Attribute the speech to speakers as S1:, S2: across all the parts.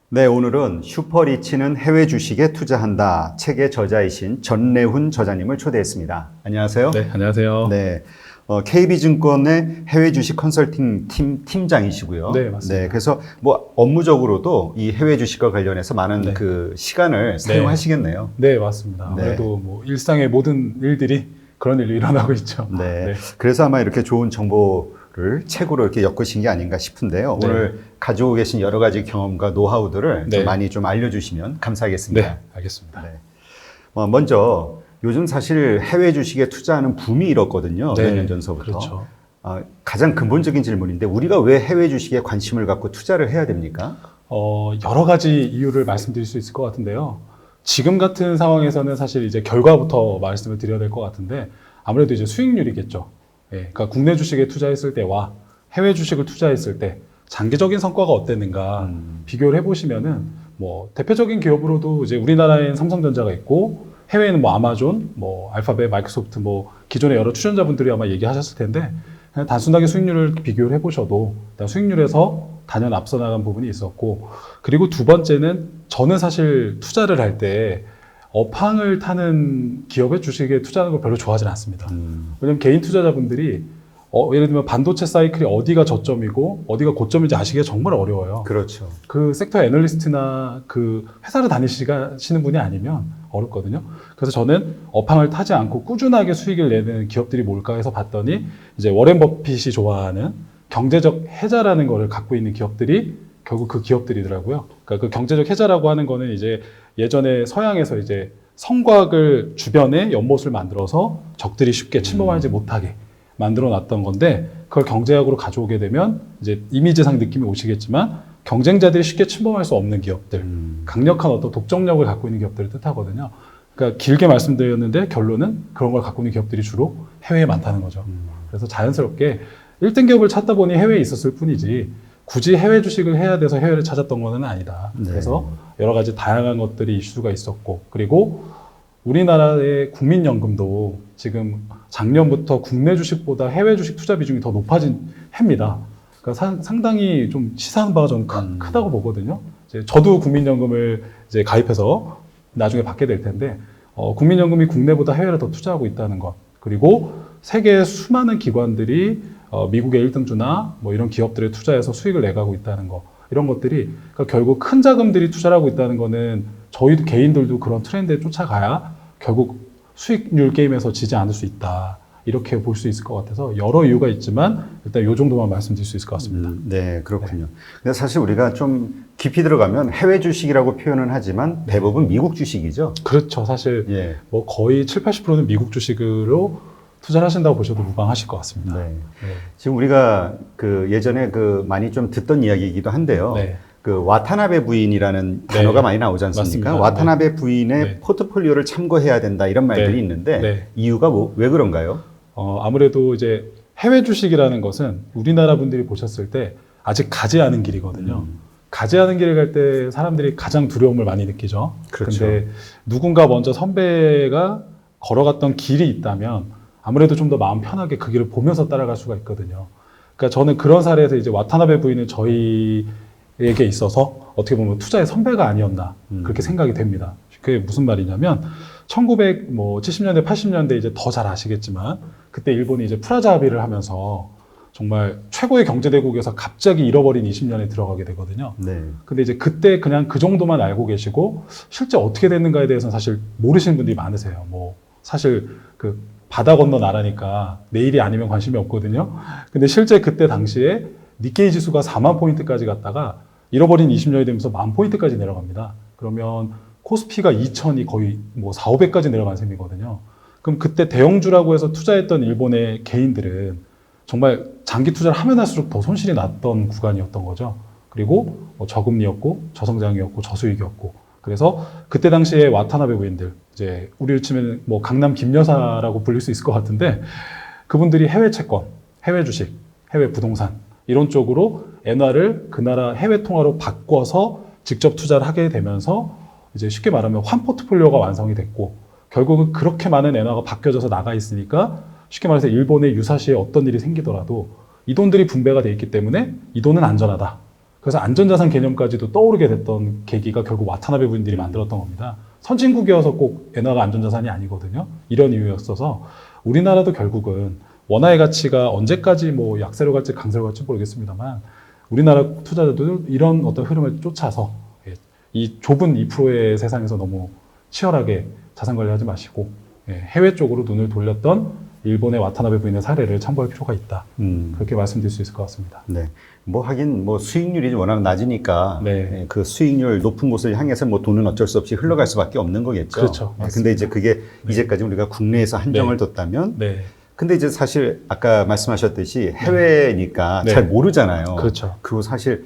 S1: 네, 오늘은 슈퍼리치는 해외 주식에 투자한다 책의 저자이신 전래훈 저자님을 초대했습니다. 안녕하세요.
S2: 네, 안녕하세요.
S1: 네, KB증권의 해외 주식 컨설팅 팀장이시고요.
S2: 네, 맞습니다.
S1: 네, 그래서 뭐 업무적으로도 이 해외 주식과 관련해서 많은
S2: 네.
S1: 그 시간을 사용하시겠네요.
S2: 네, 맞습니다.
S1: 네.
S2: 아무래도 뭐 일상의 모든 일들이 그런 일로 일어나고 있죠.
S1: 네, 그래서 아마 이렇게 좋은 정보를 책으로 이렇게 엮으신 게 아닌가 싶은데요.
S2: 네.
S1: 오늘 가지고 계신 여러 가지 경험과 노하우들을
S2: 네.
S1: 좀 많이 좀 알려주시면 감사하겠습니다.
S2: 네, 알겠습니다.
S1: 네. 먼저 요즘 사실 해외 주식에 투자하는 붐이 일었거든요.
S2: 네,
S1: 몇 년 전서부터.
S2: 그렇죠.
S1: 가장 근본적인 질문인데 우리가 왜 해외 주식에 관심을 갖고 투자를 해야 됩니까?
S2: 여러 가지 이유를 말씀드릴 수 있을 것 같은데요. 지금 같은 상황에서는 사실 이제 결과부터 말씀을 드려야 될 것 같은데 아무래도 이제 수익률이겠죠. 예, 그러니까 국내 주식에 투자했을 때와 해외 주식을 투자했을 때 장기적인 성과가 어땠는가 비교를 해보시면은 뭐 대표적인 기업으로도 이제 우리나라엔 삼성전자가 있고 해외에는 뭐 아마존, 뭐 알파벳, 마이크로소프트, 뭐 기존의 여러 출연자분들이 아마 얘기하셨을 텐데 그냥 단순하게 수익률을 비교를 해보셔도 일단 수익률에서 단연 앞서 나간 부분이 있었고, 그리고 두 번째는 저는 사실 투자를 할 때 업황을 타는 기업의 주식에 투자하는 걸 별로 좋아하지는 않습니다. 왜냐면 개인 투자자분들이 예를 들면 반도체 사이클이 어디가 저점이고 어디가 고점인지 아시기가 정말 어려워요.
S1: 그렇죠.
S2: 그 섹터 애널리스트나 그 회사를 다니시는 분이 아니면 어렵거든요. 그래서 저는 업황을 타지 않고 꾸준하게 수익을 내는 기업들이 뭘까 해서 봤더니 이제 워렌 버핏이 좋아하는 경제적 해자라는 거를 갖고 있는 기업들이 결국 그 기업들이더라고요. 그러니까 그 경제적 해자라고 하는 거는 이제 예전에 서양에서 이제 성곽을 주변에 연못을 만들어서 적들이 쉽게 침범하지 못하게 만들어 놨던 건데, 그걸 경제학으로 가져오게 되면 이제 이미지상 느낌이 오시겠지만 경쟁자들이 쉽게 침범할 수 없는 기업들, 강력한 어떤 독점력을 갖고 있는 기업들을 뜻하거든요. 그러니까 길게 말씀드렸는데 결론은 그런 걸 갖고 있는 기업들이 주로 해외에 많다는 거죠. 그래서 자연스럽게 1등 기업을 찾다 보니 해외에 있었을 뿐이지 굳이 해외 주식을 해야 돼서 해외를 찾았던 것은 아니다.
S1: 네.
S2: 그래서 여러 가지 다양한 것들이 이슈가 있었고, 그리고 우리나라의 국민연금도 지금 작년부터 국내 주식보다 해외 주식 투자 비중이 더 높아진 해입니다. 그러니까 상당히 좀 시사하는 바가 저는 크다고 보거든요. 이제 저도 국민연금을 이제 가입해서 나중에 받게 될 텐데, 국민연금이 국내보다 해외를 더 투자하고 있다는 것, 그리고 세계의 수많은 기관들이 미국의 1등주나 뭐 이런 기업들에 투자해서 수익을 내가고 있다는 거, 이런 것들이 그러니까 결국 큰 자금들이 투자를 하고 있다는 거는 저희도 개인들도 그런 트렌드에 쫓아가야 결국 수익률 게임에서 지지 않을 수 있다, 이렇게 볼 수 있을 것 같아서 여러 이유가 있지만 일단 이 정도만 말씀드릴 수 있을 것 같습니다.
S1: 네, 그렇군요. 근데 사실 우리가 좀 깊이 들어가면 해외 주식이라고 표현은 하지만 대부분 미국 주식이죠.
S2: 그렇죠. 사실
S1: 예.
S2: 뭐 거의 70~80%는 미국 주식으로 투자를 하신다고 보셔도 무방하실 것 같습니다.
S1: 네. 지금 우리가 그 예전에 그 많이 좀 듣던 이야기이기도 한데요.
S2: 네.
S1: 그 와타나베 부인이라는 단어가 많이 나오지 않습니까?
S2: 맞습니다.
S1: 와타나베 부인의
S2: 네.
S1: 포트폴리오를 참고해야 된다, 이런 말들이
S2: 네.
S1: 있는데
S2: 네.
S1: 이유가 왜 그런가요?
S2: 아무래도 이제 해외 주식이라는 것은 우리나라 분들이 보셨을 때 아직 가지 않은 길이거든요. 가지 않은 길을 갈 때 사람들이 가장 두려움을 많이 느끼죠.
S1: 그렇죠.
S2: 근데 누군가 먼저 선배가 걸어갔던 길이 있다면 아무래도 좀 더 마음 편하게 그 길을 보면서 따라갈 수가 있거든요. 그러니까 저는 그런 사례에서 이제 와타나베 부인은 저희에게 있어서 어떻게 보면 투자의 선배가 아니었나 그렇게 생각이 됩니다. 그게 무슨 말이냐면 1970년대, 80년대 이제 더 잘 아시겠지만 그때 일본이 이제 프라자 합의를 하면서 정말 최고의 경제대국에서 갑자기 잃어버린 20년에 들어가게 되거든요.
S1: 네.
S2: 근데 이제 그때 그냥 그 정도만 알고 계시고 실제 어떻게 됐는가에 대해서는 사실 모르시는 분들이 많으세요. 뭐 사실 그 바다 건너 나라니까 내일이 아니면 관심이 없거든요. 근데 실제 그때 당시에 니케이 지수가 4만 포인트까지 갔다가 잃어버린 20년이 되면서 1만 포인트까지 내려갑니다. 그러면 코스피가 2000이 거의 뭐 4~500까지 내려간 셈이거든요. 그럼 그때 대형주라고 해서 투자했던 일본의 개인들은 정말 장기 투자를 하면 할수록 더 손실이 났던 구간이었던 거죠. 그리고 뭐 저금리였고 저성장이었고 저수익이었고, 그래서 그때 당시에 와타나베 부인들, 이제 우리를 치면 뭐 강남 김여사라고 불릴 수 있을 것 같은데 그분들이 해외 채권, 해외 주식, 해외 부동산 이런 쪽으로 엔화를 그 나라 해외 통화로 바꿔서 직접 투자를 하게 되면서 이제 쉽게 말하면 환 포트폴리오가 완성이 됐고, 결국은 그렇게 많은 엔화가 바뀌어져서 나가 있으니까 쉽게 말해서 일본의 유사시에 어떤 일이 생기더라도 이 돈들이 분배가 돼 있기 때문에 이 돈은 안전하다. 그래서 안전자산 개념까지도 떠오르게 됐던 계기가 결국 와타나베 부인들이 만들었던 겁니다. 선진국이어서 꼭 엔화가 안전자산이 아니거든요. 이런 이유였어서 우리나라도 결국은 원화의 가치가 언제까지 뭐 약세로 갈지 강세로 갈지 모르겠습니다만 우리나라 투자자들도 이런 어떤 흐름을 쫓아서 이 좁은 2%의 세상에서 너무 치열하게 자산 관리하지 마시고 해외 쪽으로 눈을 돌렸던 일본의 와타나베 부인의 사례를 참고할 필요가 있다. 그렇게 말씀드릴 수 있을 것 같습니다.
S1: 네. 뭐 하긴 뭐 수익률이 워낙 낮으니까
S2: 네.
S1: 그 수익률 높은 곳을 향해서 뭐 돈은 어쩔 수 없이 흘러갈 수밖에 없는 거겠죠.
S2: 그렇죠.
S1: 네. 근데 이제 그게 이제까지 우리가 국내에서 한정을 뒀다면
S2: 네.
S1: 근데 이제 사실 아까 말씀하셨듯이 해외니까
S2: 네.
S1: 잘 모르잖아요.
S2: 그렇죠.
S1: 그리고 사실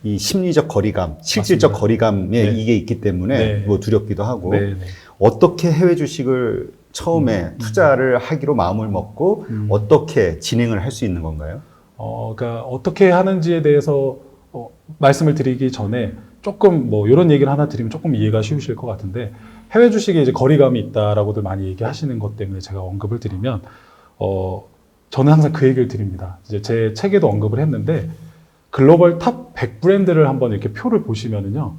S1: 이 심리적 거리감, 실질적
S2: 맞습니다.
S1: 거리감에
S2: 네.
S1: 이게 있기 때문에
S2: 네.
S1: 뭐 두렵기도 하고
S2: 네. 네.
S1: 어떻게 해외 주식을 처음에 투자를 하기로 마음을 먹고 어떻게 진행을 할 수 있는 건가요?
S2: 그러니까 어떻게 하는지에 대해서 말씀을 드리기 전에 조금 뭐 이런 얘기를 하나 드리면 조금 이해가 쉬우실 것 같은데 해외 주식에 이제 거리감이 있다라고들 많이 얘기하시는 것 때문에 제가 언급을 드리면 저는 항상 그 얘기를 드립니다. 이제 제 책에도 언급을 했는데 글로벌 탑 100 브랜드를 한번 이렇게 표를 보시면은요.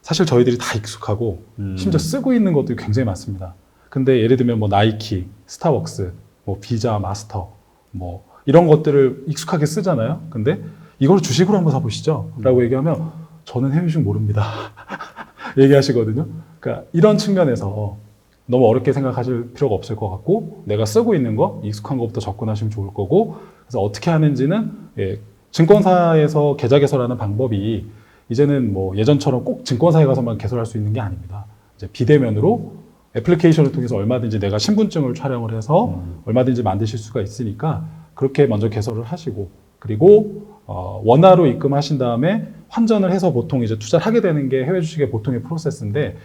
S2: 사실 저희들이 다 익숙하고 심지어 쓰고 있는 것도 굉장히 많습니다. 근데 예를 들면 뭐 나이키, 스타벅스, 뭐 비자, 마스터, 뭐 이런 것들을 익숙하게 쓰잖아요. 근데 이걸 주식으로 한번 사보시죠. 라고 얘기하면 저는 해외 주식 모릅니다. 얘기하시거든요. 그러니까 이런 측면에서 너무 어렵게 생각하실 필요가 없을 것 같고 내가 쓰고 있는 거 익숙한 것부터 접근하시면 좋을 거고 그래서 어떻게 하는지는 증권사에서 계좌 개설하는 방법이 이제는 뭐 예전처럼 꼭 증권사에 가서만 개설할 수 있는 게 아닙니다. 이제 비대면으로 애플리케이션을 통해서 얼마든지 내가 신분증을 촬영을 해서 얼마든지 만드실 수가 있으니까 그렇게 먼저 개설을 하시고 그리고 원화로 입금하신 다음에 환전을 해서 보통 이제 투자를 하게 되는 게 해외 주식의 보통의 프로세스인데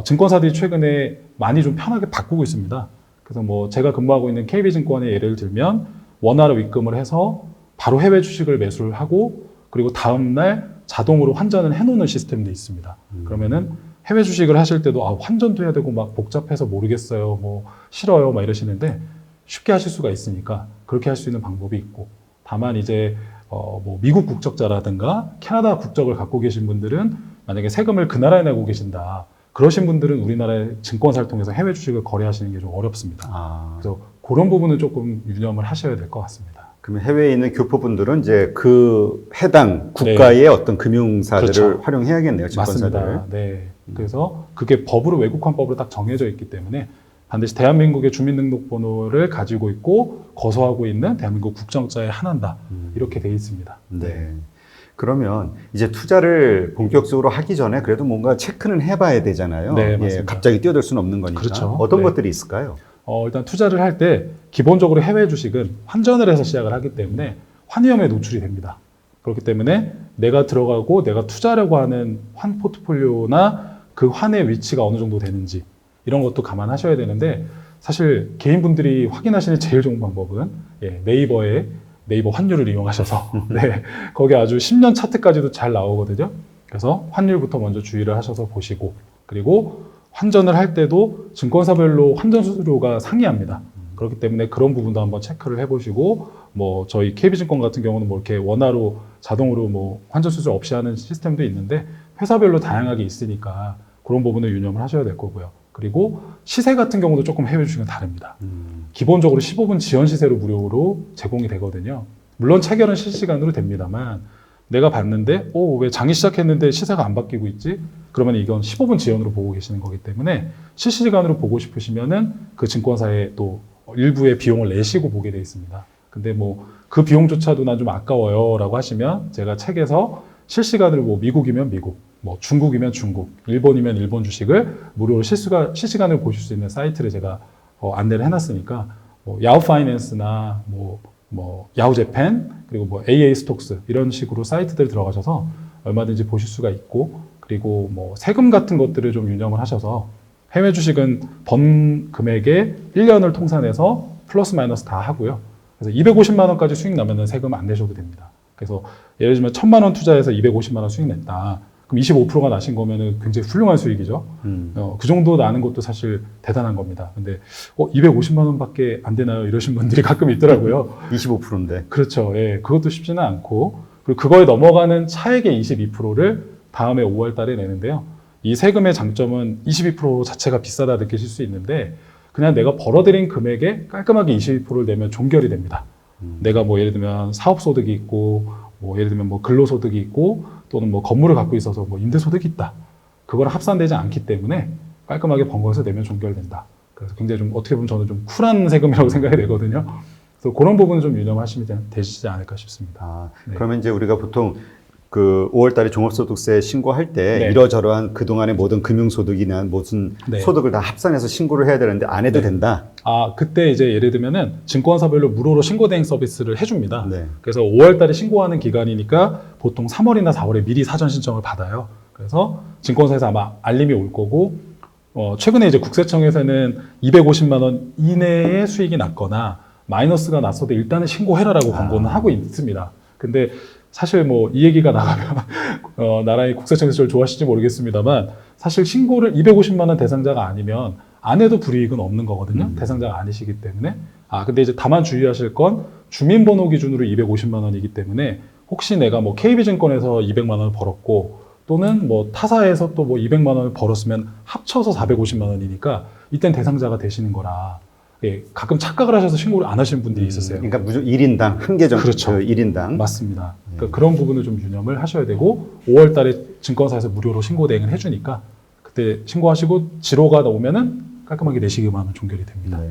S2: 증권사들이 최근에 많이 좀 편하게 바꾸고 있습니다. 그래서 뭐 제가 근무하고 있는 KB증권의 예를 들면 원화로 입금을 해서 바로 해외 주식을 매수를 하고 그리고 다음날 자동으로 환전을 해놓는 시스템도 있습니다. 그러면은 해외 주식을 하실 때도 환전도 해야 되고 막 복잡해서 모르겠어요, 뭐 싫어요, 막 이러시는데 쉽게 하실 수가 있으니까 그렇게 할 수 있는 방법이 있고 다만 이제 뭐 미국 국적자라든가 캐나다 국적을 갖고 계신 분들은 만약에 세금을 그 나라에 내고 계신다. 그러신 분들은 우리나라의 증권사를 통해서 해외 주식을 거래하시는 게 좀 어렵습니다. 그래서 그런 부분은 조금 유념을 하셔야 될 것 같습니다.
S1: 그러면 해외에 있는 교포분들은 이제 그 해당 국가의 어떤 금융사들을
S2: 그렇죠.
S1: 활용해야겠네요, 증권사들을.
S2: 맞습니다. 네. 그래서 그게 법으로 외국환법으로 딱 정해져 있기 때문에 반드시 대한민국의 주민등록번호를 가지고 있고 거소하고 있는 대한민국 국정자에 한한다. 이렇게 돼 있습니다.
S1: 네. 그러면 이제 투자를 본격적으로 하기 전에 그래도 뭔가 체크는 해봐야 되잖아요.
S2: 네, 맞습니다.
S1: 갑자기 뛰어들 수는 없는 거니까.
S2: 그렇죠.
S1: 어떤
S2: 네.
S1: 것들이 있을까요?
S2: 일단 투자를 할 때 기본적으로 해외 주식은 환전을 해서 시작을 하기 때문에 환위험에 노출이 됩니다. 그렇기 때문에 내가 들어가고 내가 투자하려고 하는 환 포트폴리오나 그 환의 위치가 어느 정도 되는지 이런 것도 감안하셔야 되는데 사실 개인분들이 확인하시는 제일 좋은 방법은 네이버 환율을 이용하셔서 거기 아주 10년 차트까지도 잘 나오거든요. 그래서 환율부터 먼저 주의를 하셔서 보시고 그리고 환전을 할 때도 증권사별로 환전 수수료가 상이합니다. 그렇기 때문에 그런 부분도 한번 체크를 해보시고 뭐 저희 KB증권 같은 경우는 뭐 이렇게 원화로 자동으로 뭐 환전 수수료 없이 하는 시스템도 있는데 회사별로 다양하게 있으니까 그런 부분을 유념을 하셔야 될 거고요. 그리고 시세 같은 경우도 조금 해외 주식은 다릅니다. 기본적으로 15분 지연 시세로 무료로 제공이 되거든요. 물론 체결은 실시간으로 됩니다만 내가 봤는데 왜 장이 시작했는데 시세가 안 바뀌고 있지? 그러면 이건 15분 지연으로 보고 계시는 거기 때문에 실시간으로 보고 싶으시면은 그 증권사에 또 일부의 비용을 내시고 보게 돼 있습니다. 근데 뭐 그 비용조차도 난 좀 아까워요 라고 하시면 제가 책에서 실시간으로 뭐 미국이면 미국, 뭐 중국이면 중국, 일본이면 일본 주식을 무료로 실시간으로 보실 수 있는 사이트를 제가 안내를 해놨으니까 뭐 야후 파이낸스나 뭐 야후 재팬 그리고 뭐 AA 스톡스 이런 식으로 사이트들 들어가셔서 얼마든지 보실 수가 있고 그리고 뭐 세금 같은 것들을 좀 유념을 하셔서 해외 주식은 번 금액의 1년을 통산해서 플러스 마이너스 다 하고요. 그래서 250만 원까지 수익 나면은 세금 안 내셔도 됩니다. 그래서 예를 들면 1,000만 원 투자해서 250만 원 수익 냈다. 그럼 25%가 나신 거면은 굉장히 훌륭한 수익이죠. 그 정도 나는 것도 사실 대단한 겁니다. 근데 250만 원밖에 안 되나요? 이러신 분들이 가끔 있더라고요.
S1: 25%인데.
S2: 그렇죠. 예, 그것도 쉽지는 않고 그리고 그거에 넘어가는 차액의 22%를 다음에 5월 달에 내는데요. 이 세금의 장점은 22% 자체가 비싸다 느끼실 수 있는데 그냥 내가 벌어들인 금액에 깔끔하게 22%를 내면 종결이 됩니다. 내가 뭐 예를 들면 사업소득이 있고 뭐 예를 들면 뭐 근로소득이 있고 또는 뭐 건물을 갖고 있어서 뭐 임대소득이 있다. 그거랑 합산되지 않기 때문에 깔끔하게 번 거에서 내면 종결된다. 그래서 굉장히 좀 어떻게 보면 저는 좀 쿨한 세금이라고 생각이 되거든요. 그래서 그런 부분은 좀 유념하시면 되시지 않을까 싶습니다.
S1: 아,
S2: 네.
S1: 그러면 이제 우리가 보통 그 5월 달에 종합소득세 신고할 때
S2: 네.
S1: 이러저러한 그동안의 모든 금융소득이나 무슨
S2: 네.
S1: 소득을 다 합산해서 신고를 해야 되는데 안 해도
S2: 네.
S1: 된다?
S2: 아, 그때 이제 예를 들면은 증권사별로 무료로 신고대행 서비스를 해줍니다.
S1: 네.
S2: 그래서 5월 달에 신고하는 기간이니까 보통 3월이나 4월에 미리 사전 신청을 받아요. 그래서 증권사에서 아마 알림이 올 거고, 최근에 이제 국세청에서는 250만 원 이내의 수익이 났거나 마이너스가 났어도 일단은 신고해라라고 권고는 하고 있습니다. 근데 사실 뭐 이 얘기가 나가면 나라의 국세청에서 저를 좋아하실지 모르겠습니다만 사실 신고를 250만 원 대상자가 아니면 안 해도 불이익은 없는 거거든요. 대상자가 아니시기 때문에. 근데 이제 다만 주의하실 건 주민번호 기준으로 250만 원이기 때문에 혹시 내가 뭐 KB증권에서 200만 원을 벌었고 또는 뭐 타사에서 또 뭐 200만 원을 벌었으면 합쳐서 450만 원이니까 이땐 대상자가 되시는 거라. 예, 가끔 착각을 하셔서 신고를 안 하시는 분들이 있었어요.
S1: 그러니까 무조건 1인당 한 계정
S2: 그렇죠.
S1: 그 1인당
S2: 맞습니다. 그러니까 그런 부분을 좀 유념을 하셔야 되고 5월 달에 증권사에서 무료로 신고 대행을 해주니까 그때 신고하시고 지로가 나오면은 깔끔하게 내시기만 하면 종결이 됩니다.
S1: 네.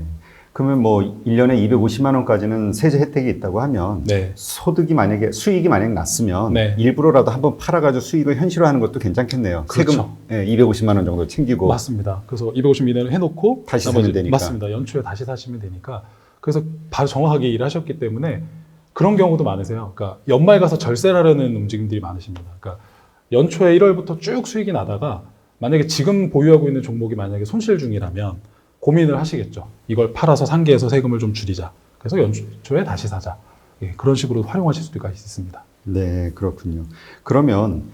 S1: 그러면 뭐 1년에 250만 원까지는 세제 혜택이 있다고 하면
S2: 네.
S1: 수익이 만약 났으면
S2: 네.
S1: 일부러라도 한번 팔아가지고 수익을 현실화하는 것도 괜찮겠네요.
S2: 그렇죠.
S1: 세금 250만 원 정도 챙기고
S2: 맞습니다. 그래서 250 이내로 해놓고
S1: 다시
S2: 나머지-
S1: 사면 되니까.
S2: 맞습니다. 연초에 다시 사시면 되니까 그래서 바로 정확하게 일하셨기 때문에 그런 경우도 많으세요. 그러니까 연말 가서 절세를 하려는 움직임들이 많으십니다. 그러니까 연초에 1월부터 쭉 수익이 나다가 만약에 지금 보유하고 있는 종목이 만약에 손실 중이라면 고민을 하시겠죠. 이걸 팔아서 상계해서 세금을 좀 줄이자. 그래서 연초에 다시 사자. 예, 그런 식으로 활용하실 수가 있습니다.
S1: 네, 그렇군요. 그러면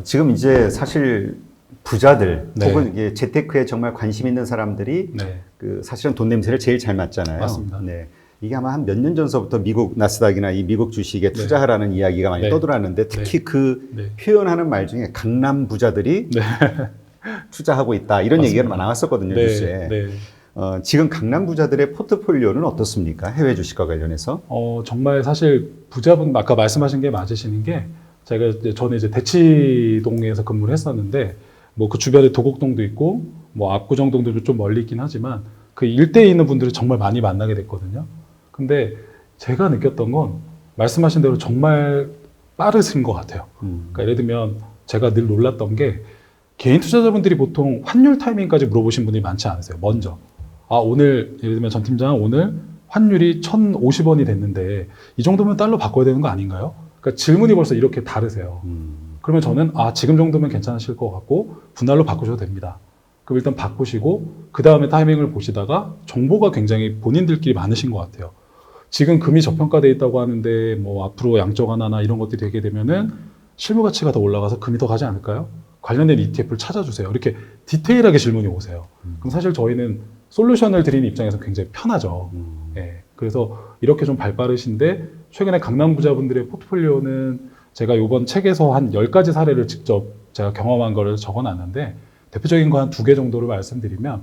S1: 지금 이제 사실 부자들
S2: 네.
S1: 혹은 이게 재테크에 정말 관심 있는 사람들이
S2: 네.
S1: 그 사실은 돈 냄새를 제일 잘 맡잖아요.
S2: 맞습니다.
S1: 네. 이게 아마 한 몇 년 전서부터 미국 나스닥이나 이 미국 주식에 투자하라는 이야기가 많이
S2: 네.
S1: 떠들었는데 특히 그
S2: 네.
S1: 표현하는 말 중에 강남 부자들이
S2: 네.
S1: 투자하고 있다 이런
S2: 맞습니다.
S1: 얘기가 나왔었거든요, 뉴스에.
S2: 네.
S1: 지금 강남 부자들의 포트폴리오는 어떻습니까? 해외 주식과 관련해서?
S2: 정말 사실 부자분 아까 말씀하신 게 맞으시는 게 저는 이제 대치동에서 근무를 했었는데 뭐 그 주변에 도곡동도 있고 뭐 압구정동도 좀 멀리 있긴 하지만 그 일대에 있는 분들을 정말 많이 만나게 됐거든요. 근데 제가 느꼈던 건 말씀하신 대로 정말 빠르신 것 같아요. 그러니까 예를 들면 제가 늘 놀랐던 게 개인 투자자분들이 보통 환율 타이밍까지 물어보신 분들이 많지 않으세요. 먼저 오늘 예를 들면 전 팀장은 오늘 환율이 1,050원이 됐는데 이 정도면 달러 바꿔야 되는 거 아닌가요? 그러니까 질문이 벌써 이렇게 다르세요. 그러면 저는 지금 정도면 괜찮으실 것 같고 분할로 바꾸셔도 됩니다. 그럼 일단 바꾸시고 그 다음에 타이밍을 보시다가 정보가 굉장히 본인들끼리 많으신 것 같아요. 지금 금이 저평가돼 있다고 하는데 뭐 앞으로 양적 완화나 이런 것들이 되게 되면은 실무 가치가 더 올라가서 금이 더 가지 않을까요? 관련된 ETF를 찾아주세요. 이렇게 디테일하게 질문이 오세요. 그럼 사실 저희는 솔루션을 드리는 입장에서 굉장히 편하죠. 예, 그래서 이렇게 좀 발빠르신데 최근에 강남 부자분들의 포트폴리오는 제가 이번 책에서 한 10가지 사례를 직접 제가 경험한 거를 적어놨는데 대표적인 거 한 2개 정도를 말씀드리면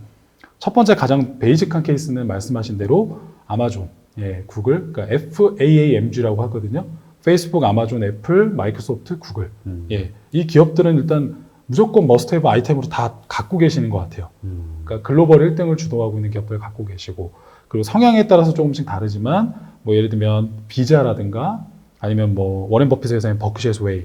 S2: 첫 번째 가장 베이직한 케이스는 말씀하신 대로 아마존, 구글, 그러니까 FAAMG라고 하거든요. 페이스북, 아마존, 애플, 마이크로소프트, 구글. 이 기업들은 일단 무조건 머스트헤브 아이템으로 다 갖고 계시는 것 같아요. 그러니까 글로벌 1등을 주도하고 있는 기업들을 갖고 계시고 그리고 성향에 따라서 조금씩 다르지만 뭐 예를 들면 비자라든가 아니면 뭐 워렌 버핏의 회사인 버크셔 웨이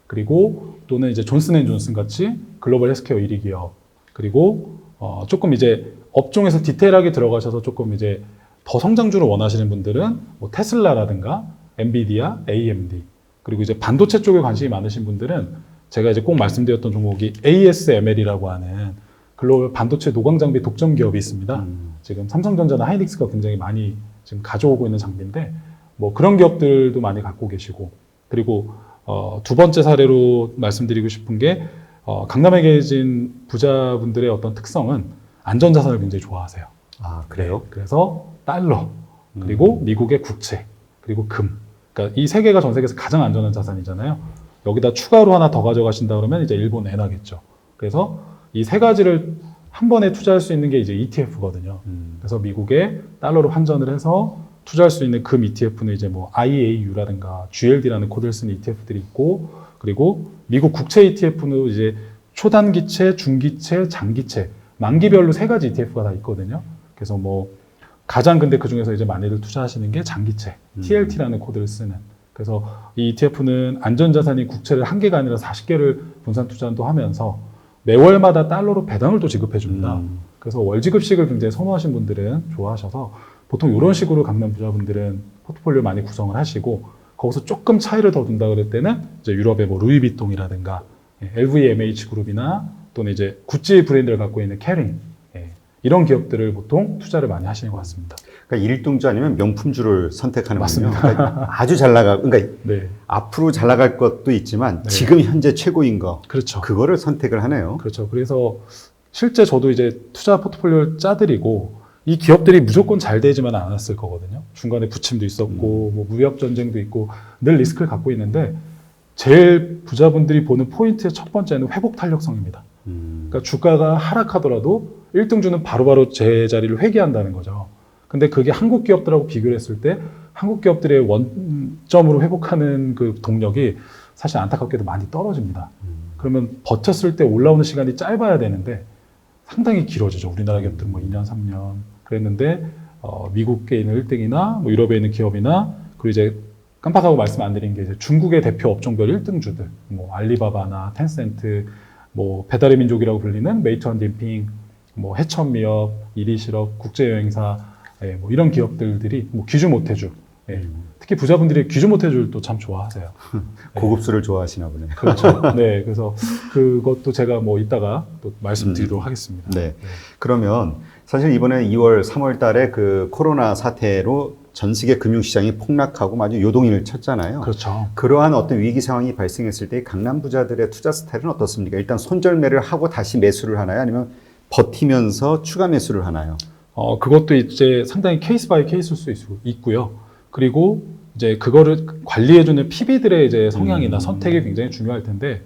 S2: 그리고 또는 이제 존슨앤존슨 같이 글로벌 헬스케어 1위 기업 그리고 조금 이제 업종에서 디테일하게 들어가셔서 조금 이제 더 성장주를 원하시는 분들은 뭐 테슬라라든가 엔비디아, AMD 그리고 이제 반도체 쪽에 관심이 많으신 분들은 제가 이제 꼭 말씀드렸던 종목이 ASML이라고 하는 글로벌 반도체 노광 장비 독점 기업이 있습니다. 지금 삼성전자나 하이닉스가 굉장히 많이 지금 가져오고 있는 장비인데 뭐 그런 기업들도 많이 갖고 계시고 그리고 두 번째 사례로 말씀드리고 싶은 게 강남에 계신 부자분들의 어떤 특성은 안전자산을 굉장히 좋아하세요.
S1: 그래요?
S2: 그래서 달러 그리고 미국의 국채 그리고 금 그러니까 이 세 개가 전 세계에서 가장 안전한 자산이잖아요. 여기다 추가로 하나 더 가져가신다 그러면 이제 일본 엔화겠죠. 그래서 이 세 가지를 한 번에 투자할 수 있는 게 이제 ETF거든요. 그래서 미국에 달러로 환전을 해서 투자할 수 있는 금 ETF는 이제 뭐 IAU라든가 GLD라는 코드를 쓰는 ETF들이 있고, 그리고 미국 국채 ETF는 이제 초단기채, 중기채, 장기채, 만기별로 세 가지 ETF가 다 있거든요. 그래서 뭐 가장 근데 그 중에서 이제 많이들 투자하시는 게 장기채, TLT라는 코드를 쓰는. 그래서 이 ETF는 안전자산인 국채를 한 개가 아니라 40개를 분산 투자도 하면서 매월마다 달러로 배당을 또 지급해 줍니다. 그래서 월지급식을 굉장히 선호하시는 분들은 좋아하셔서 보통 이런 식으로 강남 부자분들은 포트폴리오 많이 구성을 하시고, 거기서 조금 차이를 더 둔다 그럴 때는 이제 유럽의 뭐 루이비통이라든가 LVMH 그룹이나 또는 이제 구찌 브랜드를 갖고 있는 캐링, 이런 기업들을 보통 투자를 많이 하시는 것 같습니다.
S1: 그러니까 일등주 아니면 명품주를 선택하는 거군요.
S2: 맞습니다.
S1: 그러니까 아주 잘 나가, 그러니까
S2: 네,
S1: 앞으로 잘 나갈 것도 있지만
S2: 네.
S1: 지금 현재 최고인 거,
S2: 그렇죠.
S1: 그거를 선택을 하네요.
S2: 그렇죠. 그래서 실제 저도 이제 투자 포트폴리오를 짜드리고 이 기업들이 무조건 잘 되지만 않았을 거거든요. 중간에 부침도 있었고 뭐 무역 전쟁도 있고 늘 리스크를 갖고 있는데, 제일 부자분들이 보는 포인트의 첫 번째는 회복 탄력성입니다. 그러니까 주가가 하락하더라도 1등주는 바로바로 제자리를 회귀한다는 거죠. 근데 그게 한국 기업들하고 비교를 했을 때 한국 기업들의 원점으로 회복하는 그 동력이 사실 안타깝게도 많이 떨어집니다. 그러면 버텼을 때 올라오는 시간이 짧아야 되는데 상당히 길어지죠. 우리나라 기업들은 뭐 2년, 3년 그랬는데 미국에 있는 1등이나 뭐 유럽에 있는 기업이나, 그리고 이제 깜빡하고 말씀 안 드린 게 이제 중국의 대표 업종별 1등주들, 뭐 알리바바나 텐센트, 뭐 배달의 민족이라고 불리는 메이트원딘핑, 뭐 해천미업, 이리실업, 국제여행사, 뭐 이런 기업들이 뭐 귀주모태주, 특히 부자분들이 귀주모태주를 참 좋아하세요.
S1: 고급수를 좋아하시나 보네요.
S2: 그렇죠. 네, 그래서 그것도 제가 뭐 이따가 또 말씀드리도록 하겠습니다.
S1: 네. 그러면 사실 이번에 2월, 3월 달에 그 코로나 사태로 전 세계 금융시장이 폭락하고 아주 요동을 쳤잖아요.
S2: 그렇죠.
S1: 그러한 어떤 위기 상황이 발생했을 때 강남 부자들의 투자 스타일은 어떻습니까? 일단 손절매를 하고 다시 매수를 하나요? 아니면 버티면서 추가 매수를 하나요?
S2: 그것도 이제 상당히 케이스 바이 케이스일 수 있고요. 그리고 이제 그거를 관리해주는 PB들의 이제 성향이나 선택이 굉장히 중요할 텐데,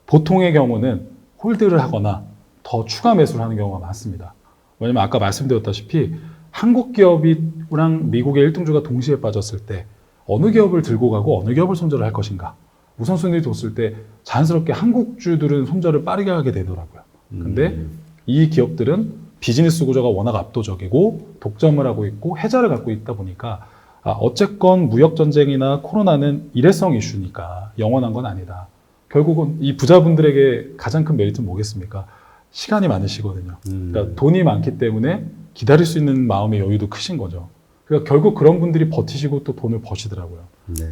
S2: 보통의 경우는 홀드를 하거나 더 추가 매수를 하는 경우가 많습니다. 왜냐면 아까 말씀드렸다시피 한국 기업이랑 미국의 1등주가 동시에 빠졌을 때 어느 기업을 들고 가고 어느 기업을 손절을 할 것인가, 우선순위를 뒀을 때 자연스럽게 한국주들은 손절을 빠르게 하게 되더라고요. 근데 이 기업들은 비즈니스 구조가 워낙 압도적이고 독점을 하고 있고 해자를 갖고 있다 보니까 어쨌건 무역전쟁이나 코로나는 일회성 이슈니까 영원한 건 아니다. 결국은 이 부자분들에게 가장 큰 메리트는 뭐겠습니까? 시간이 많으시거든요. 그러니까 돈이 많기 때문에 기다릴 수 있는 마음의 여유도 크신 거죠. 그러니까 결국 그런 분들이 버티시고 또 돈을 버시더라고요.
S1: 네.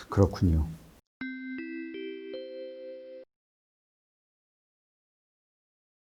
S1: 그렇군요.